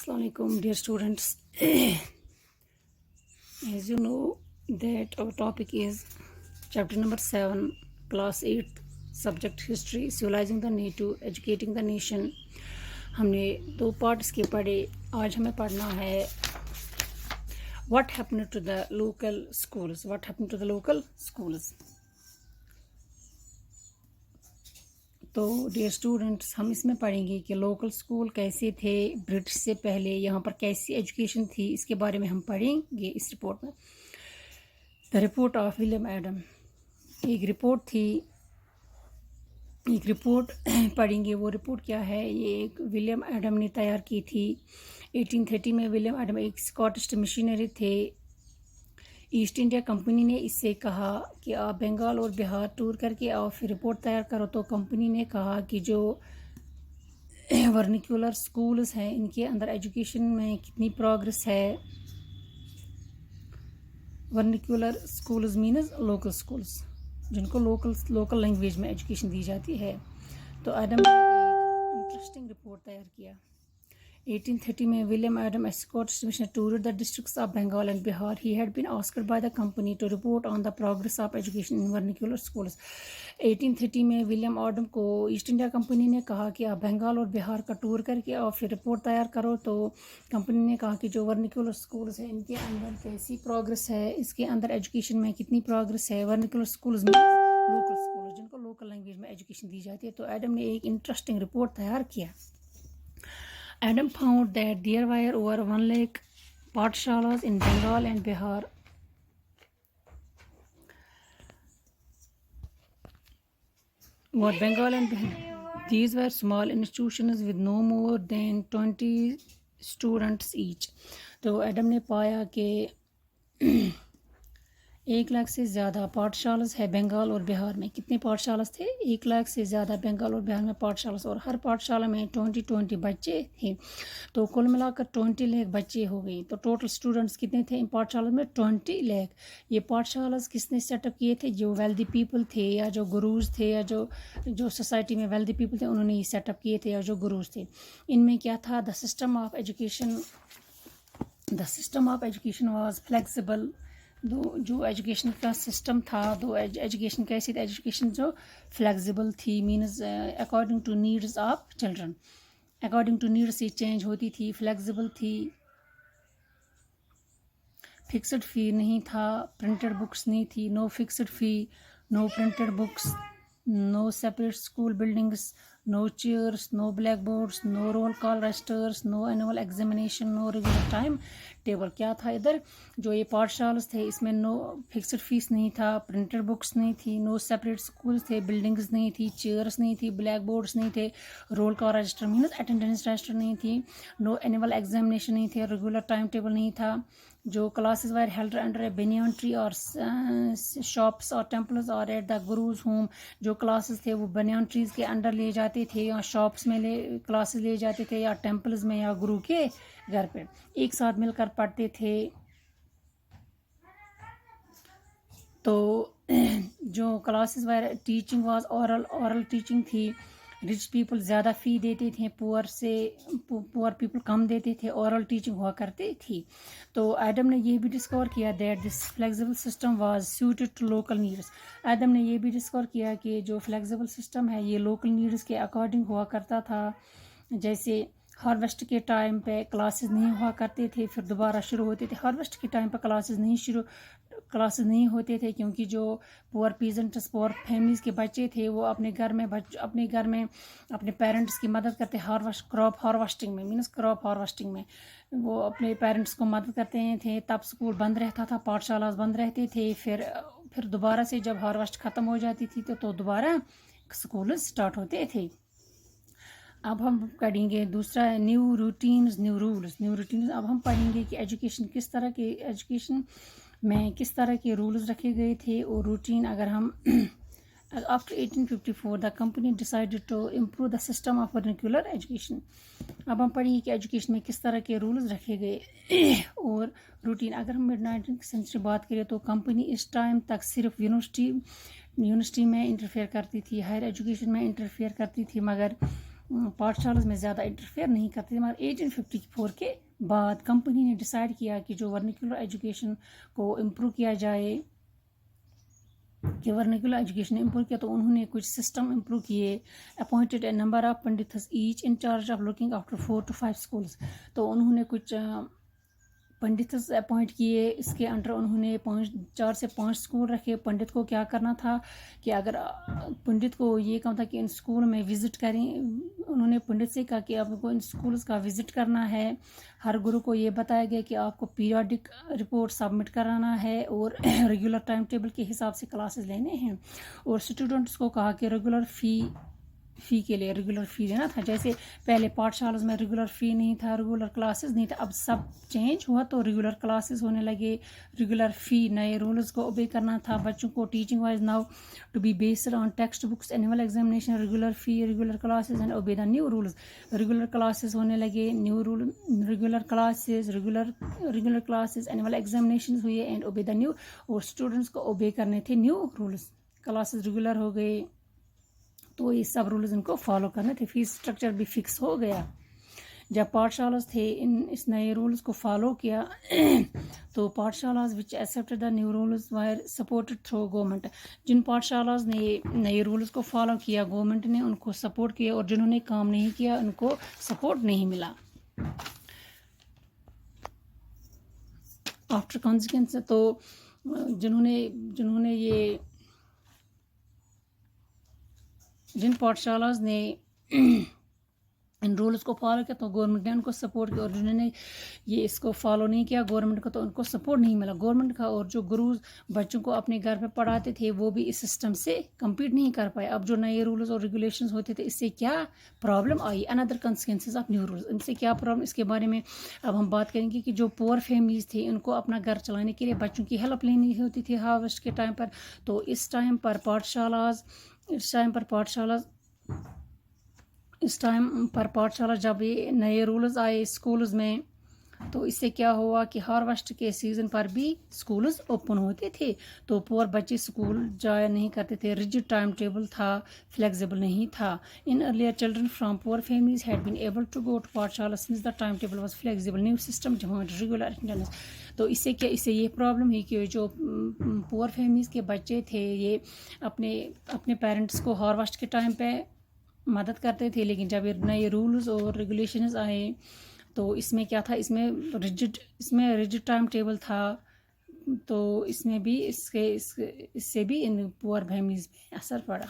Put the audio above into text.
Assalamu alaikum, dear students. As you know that our topic is chapter number 7, class 8, subject history, civilizing the native, educating the nation. हमने 2 parts के पढ़े. आज हमें पढ़ना है what happened to the local schools. तो dear students, हम इसमें पढ़ेंगे कि लोकल स्कूल कैसे थे ब्रिटिश से पहले, यहाँ पर कैसी एजुकेशन थी, इसके बारे में हम पढ़ेंगे इस रिपोर्ट में. The report of William Adam, एक रिपोर्ट पढ़ेंगे. वो रिपोर्ट क्या है? ये एक विलियम एडम ने तैयार की थी. 1830 में विलियम एडम एक स्कॉटिश मिशनरी थे. ईस्ट इंडिया कंपनी ने इससे कहा कि आप बंगाल और बिहार टूर करके आओ, फिर रिपोर्ट तैयार करो. तो कंपनी ने कहा कि जो वर्निकुलर स्कूल्स हैं इनके अंदर एजुकेशन में कितनी प्रोग्रेस है. Vernacular schools means local schools, जिनको लोकल लैंग्वेज में एजुकेशन दी जाती है. तो एडम ने एक इंटरेस्टिंग रिपोर्ट तैयार किया. 1830 में William Adam, a Scottish missionary, toured the districts of Bengal and Bihar. He had been asked by the company to report on the progress of education in vernacular schools. 1830 में William Adam को east India company ने कहा कि आप बंगाल और बिहार का tour करके और फिर रिपोर्ट तैयार करो. तो कंपनी ने कहा कि जो वर्निकुलर स्कूल्स हैं इनके अंदर कैसी प्रोग्रेस है, इसके अंदर एजुकेशन में कितनी प्रोग्रेस है. वर्निकुलर स्कूल्स में लोकल स्कूल, जिनको लोकल लैंग्वेज में एजुकेशन दी जाती है. तो एडम ने एक इंटरेस्टिंग रिपोर्ट तैयार किया. Adam found that there were over 1 lakh pathshalas in Bengal and Bihar. These were small institutions with no more than 20 students each. तो एडम ने पाया कि 1 लाख से ज़्यादा पाठशालास है बंगाल और बिहार में. कितने पाठशालास थे? 1 लाख से ज़्यादा बंगाल और बिहार में पाठशालास, और हर पाठशाला में 20 बच्चे थे. तो कुल मिलाकर 20 लाख बच्चे हो गए. तो टोटल स्टूडेंट्स कितने थे इन पाठशाला में? 20 लाख. ये पाठशालास किसने सेटअप किए थे? जो वेल्दी पीपल थे या जो गुरुज थे या जो सोसाइटी में वेल्दी पीपल थे उन्होंने ये सेटअप किए थे, या जो गुरुज थे. इनमें क्या था? The system of education was flexible. जो एजुकेशन का सिस्टम था, एजुकेशन कैसी थी? एजुकेशन जो फ्लेक्सिबल थी, means according to needs of children, according to needs से चेंज होती थी, फ्लेक्सिबल थी. फिक्स्ड फी नहीं था, प्रिंटेड बुक्स नहीं थी. No fixed fee, no printed books, no separate school buildings, no chairs, no blackboards, no roll call registers, no annual examination, no regular time table. क्या था इधर? जो ये पाठशालास थे इसमें नो फिक्स्ड फीस नहीं था, प्रिंटेड बुक्स नहीं थी, नो सेपरेट स्कूल्स थे, बिल्डिंग्स नहीं थी, चेयर्स नहीं थी, ब्लैक बोर्ड्स नहीं थे, roll call register means attendance register नहीं थी, नो एनुअल एग्जामिनेशन नहीं थे, रेगुलर टाइम टेबल नहीं था. जो classes were held under A banyan tree और शॉप्स और टेम्पल्स और एट द गुरुज होम. जो क्लासेस थे वो banyan ट्रीज के अंडर ले जाते थे, या शॉप्स में क्लासेस ले जाते थे, या टेम्पल्स में, या गुरु के घर पे एक साथ मिलकर पढ़ते थे. तो जो classes were teaching was oral teaching थी. रिच पीपल ज़्यादा फ़ी देते थे, पुअर पीपल कम देते थे, ओरल टीचिंग हुआ करती थी. तो एडम ने ये भी डिस्कवर किया that this flexible system was suited to local needs. Adam ने ये भी डिस्कवर किया कि जो फ्लेक्सिबल सिस्टम है ये लोकल नीड्स के अकॉर्डिंग हुआ करता था. जैसे हार्वेस्ट के टाइम पे क्लासेस नहीं हुआ करते थे, फिर दोबारा शुरू होते थे. हार्वेस्ट के टाइम पे क्लासेस नहीं होते थे, क्योंकि जो पुअर पीजेंट्स, पुअर फैमिलीज़ के बच्चे थे वो अपने घर में अपने पेरेंट्स की मदद करते. क्रॉप हार्वेस्टिंग में मीन्स क्रॉप हार्वेस्टिंग में वो अपने पेरेंट्स को मदद करते थे. तब स्कूल बंद रहता था, पाठशाला बंद रहते थे. फिर दोबारा से जब हार्वेस्ट ख़त्म हो जाती थी तो दोबारा स्कूल स्टार्ट होते थे. अब हम पढ़ेंगे दूसरा न्यू रूटीन्स, न्यू रूल्स. अब हम पढ़ेंगे कि एजुकेशन में किस तरह के रूल्स रखे गए थे और रूटीन. अगर हम after 1854 the company decided to improve the system of vernacular education. अब हम पढ़ेंगे कि एजुकेशन में किस तरह के रूल्स रखे गए और रूटीन. अगर हम मिड 19th सेंचुरी बात करें तो कंपनी इस टाइम तक सिर्फ यूनिवर्सिटी में इंटरफेयर करती थी, हायर एजुकेशन में इंटरफेयर करती थी, मगर پاٹھشالز میں زیادہ انٹرفیئر نہیں کرتے تھے، مگر 1854 کے بعد کمپنی نے ڈیسائیڈ کیا کہ جو ورنیکولر ایجوکیشن کو امپروو کیا جائے، کہ ورنیکولر ایجوکیشن امپروو کیا تو انہوں نے کچھ سسٹم امپروو کیے. Appointed a number of pandits each in charge of looking after 4 to 5 schools. تو انہوں نے کچھ پنڈتس اپوائنٹ کیے، اس کے انڈر انہوں نے 4 سے 5 اسکول رکھے. پنڈت کو کیا کرنا تھا کہ اگر پنڈت کو یہ کہا تھا کہ ان اسکول میں وزٹ کریں، انہوں نے پنڈت سے کہا کہ آپ کو ان اسکولز کا وزٹ کرنا ہے. ہر گرو کو یہ بتایا گیا کہ آپ کو پیریوڈک رپورٹ سبمٹ کرانا ہے اور ریگولر ٹائم ٹیبل کے حساب سے کلاسز لینے ہیں. اور اسٹوڈنٹس کو کہا کہ ریگولر فی کے لیے ریگولر فی دینا تھا. جیسے پہلے پاٹھشالز میں ریگولر فی نہیں تھا، ریگولر کلاسز نہیں تھا، اب سب چینج ہوا تو ریگولر کلاسز ہونے لگے، ریگولر فی، نئے رولز کو اوبے کرنا تھا. بچوں کو teaching was now to be based on text books, annual examination, regular fee, regular classes and obey the new rules. Regular classes ہونے لگے، new rule, regular classes, annual examination ہوئے اینڈ اوبے دا نیو. اور students کو obey کرنے تھے new rules. Classes regular ہو گئے تو یہ سب رولز ان کو فالو کرنے تھے. فیس اسٹرکچر بھی فکس ہو گیا. جب پاٹھشالز تھے اس نئے رولز کو فالو کیا تو pathshalas which accepted the new rules were supported through government. جن پاٹھشالز نے نئے رولز کو فالو کیا گورنمنٹ نے ان کو سپورٹ کیا، اور جنہوں نے کام نہیں کیا ان کو سپورٹ نہیں ملا. آفٹر کانسیکوینس تو جنہوں نے یہ جن پاٹھشالز نے ان رولز کو فالو کیا تو گورنمنٹ نے ان کو سپورٹ کیا، اور جنہوں نے یہ اس کو فالو نہیں کیا گورنمنٹ کا تو ان کو سپورٹ نہیں ملا گورنمنٹ کا. اور جو گروز بچوں کو اپنے گھر پہ پڑھاتے تھے وہ بھی اس سسٹم سے کمپیٹ نہیں کر پائے. اب جو نئے رولز اور ریگولیشنز ہوتے تھے اس سے کیا پرابلم آئی، اندر کنسیکوینسز آف نیو رولز. ان سے کیا پرابلم، اس کے بارے میں اب ہم بات کریں گے کہ جو پور فیملیز تھے ان کو اپنا گھر چلانے کے لیے بچوں کی ہیلپ لینی ہوتی تھی ہارویسٹ کے ٹائم پر. تو اس ٹائم پر پاٹھشالہ جب یہ نئے رولز آئے اسکولز میں تو اس سے کیا ہوا کہ ہارویسٹ کے سیزن پر بھی اسکولز اوپن ہوتے تھے تو پور بچے اسکول جایا نہیں کرتے تھے. ریجڈ ٹائم ٹیبل تھا، فلیکسیبل نہیں تھا. In earlier children from poor families had been able to go to pathshala since the time table was flexible. New system demand regular attendance. تو اس سے یہ پرابلم ہوئی کہ جو پور فیملیز کے بچے تھے یہ اپنے پیرنٹس کو ہارویسٹ کے ٹائم پہ مدد کرتے تھے، لیکن جب یہ نئے رولز اور ریگولیشنز آئے تو اس میں کیا تھا، اس میں ریجڈ ٹائم ٹیبل تھا. تو اس میں بھی اس سے بھی ان پور فیملیز پہ اثر پڑا.